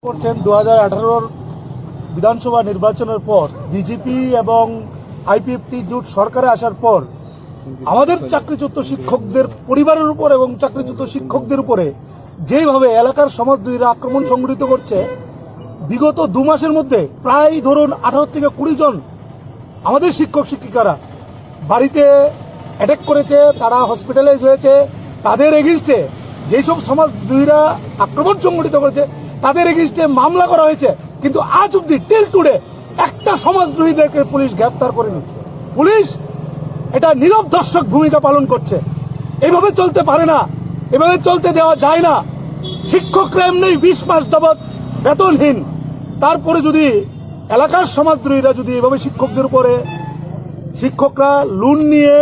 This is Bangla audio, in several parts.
করছেন 2018 বিধানসভা নির্বাচনের পর বিজেপি এবং আইপিএফটি জোট সরকারে আসার পর আমাদের চাকরিচ্যুত শিক্ষকদের পরিবারের উপর এবং চাকরিচ্যুত শিক্ষকদের উপরে যেভাবে এলাকার সমাজদ্রোহীরা আক্রমণ সংঘটিত করছে, বিগত 2 মাসের মধ্যে প্রায় ধরুন 18 থেকে 20 জন আমাদের শিক্ষক শিক্ষিকারা বাড়িতে অ্যাটাক করেছে, তারা হসপিটালাইজ হয়েছে। তাদের এগেইনস্টে যেসব সমাজদ্রোহীরা আক্রমণ সংঘটিত করেছে তাদের এগেইনস্টে মামলা করা হয়েছে, কিন্তু আজ অব্দি টিল টুডে একটা সমাজদ্রোহীদেরকে পুলিশ গ্রেফতার করেনি। পুলিশ এটা নীরব দর্শক ভূমিকা পালন করছে। এভাবে চলতে পারে না, এভাবে চলতে দেওয়া যায় না। শিক্ষকরা এমনি 20 মাস যাবৎ বেতনহীন, তারপরে যদি এলাকার সমাজদ্রোহীরা যদি এভাবে শিক্ষকদের উপরে, শিক্ষকরা লোন নিয়ে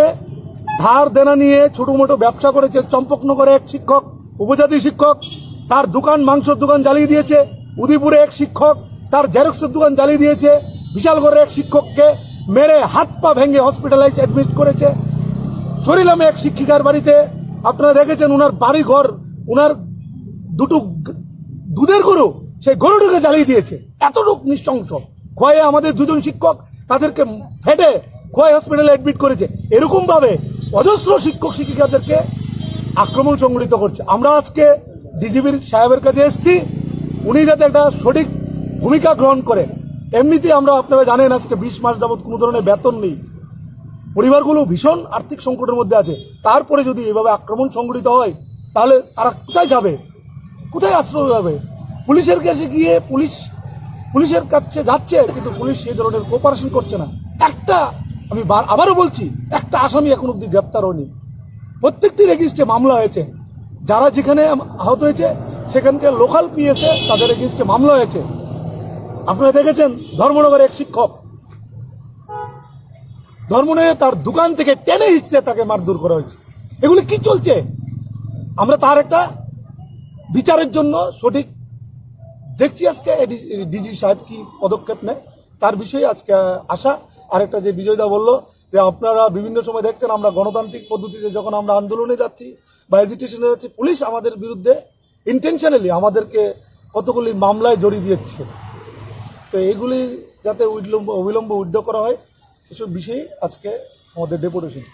ধার দেনা নিয়ে ছোট মোটো ব্যবসা করেছে। চম্পকনগরে এক শিক্ষক, উপজাতি শিক্ষক, তার দোকান মাংসের দোকান জ্বালিয়ে দিয়েছে। উদয়পুরে এক শিক্ষক তার জেরক্সের দোকান জ্বালিয়ে দিয়েছে। বিশালগড়ের এক শিক্ষককে মেরে হাত পা ভেঙে হসপিটালাইজ অ্যাডমিট করেছে। চরিলামে এক শিক্ষিকার বাড়িতে আপনারা দেখেছেন, উনার বাড়ি ঘর, উনার দুটো দুধের গরু, সেই গরুটাকে জ্বালিয়ে দিয়েছে। এতটুক নৃশংস। খোয়াইয়ে আমাদের 2 জন শিক্ষক, তাদেরকে ফেটে খোয়াই হসপিটালে অ্যাডমিট করেছে। এরকম ভাবে অজস্র শিক্ষক শিক্ষিকাদেরকে আক্রমণ সংঘটিত করছে। আমরা আজকে ডিজিপির সাহেবের কাছে এসেছি, উনি যাতে একটা সঠিক ভূমিকা গ্রহণ করে। এমনিতেই আমরা, আপনারা জানেন, আজকে 20 মাস যাবৎ কোনো ধরনের বেতন নেই, পরিবারগুলো ভীষণ আর্থিক সংকটের মধ্যে আছে। তারপরে যদি এভাবে আক্রমণ সংঘটিত হয় তাহলে তারা কোথায় যাবে, কোথায় আশ্রয় যাবে? পুলিশের কাছে গিয়ে পুলিশের কাছে যাচ্ছে, কিন্তু পুলিশ সেই ধরনের কোঅপারেশন করছে না। আমি আবারও বলছি, একটা আসামি এখন অব্দি গ্রেপ্তার হয়নি। প্রত্যেকটির এগেইনস্টে মামলা হয়েছে। যারা যেখানে আহত হয়েছে সেখানকার লোকাল পিএসএ, তাদের এগেইনস্টে মামলা হয়েছে। আপনারা দেখেছেন ধর্মনগরে এক শিক্ষক, ধর্মনগরে তার দোকান থেকে টেনে হিঁচড়ে তাকে মারধর করা হয়েছে। এগুলি কি চলছে? আমরা তার একটা বিচারের জন্য সঠিক দেখছি আজকে ডিজি সাহেব কি পদক্ষেপ নেয়, তার বিষয়ে আজকে আশা। আরেকটা যে বিজয়দা বলল যে আপনারা বিভিন্ন সময় দেখছেন আমরা গণতান্ত্রিক পদ্ধতিতে যখন আমরা আন্দোলনে যাচ্ছি বা এজিটেশনে যাচ্ছি, পুলিশ আমাদের বিরুদ্ধে ইন্টেনশনালি আমাদেরকে কতগুলি মামলায় জড়িয়ে দিচ্ছে। তো এইগুলি যাতে অবিলম্বে উইথড্র করা হয়, এসব বিষয়ে আজকে আমাদের ডেপুটেশন।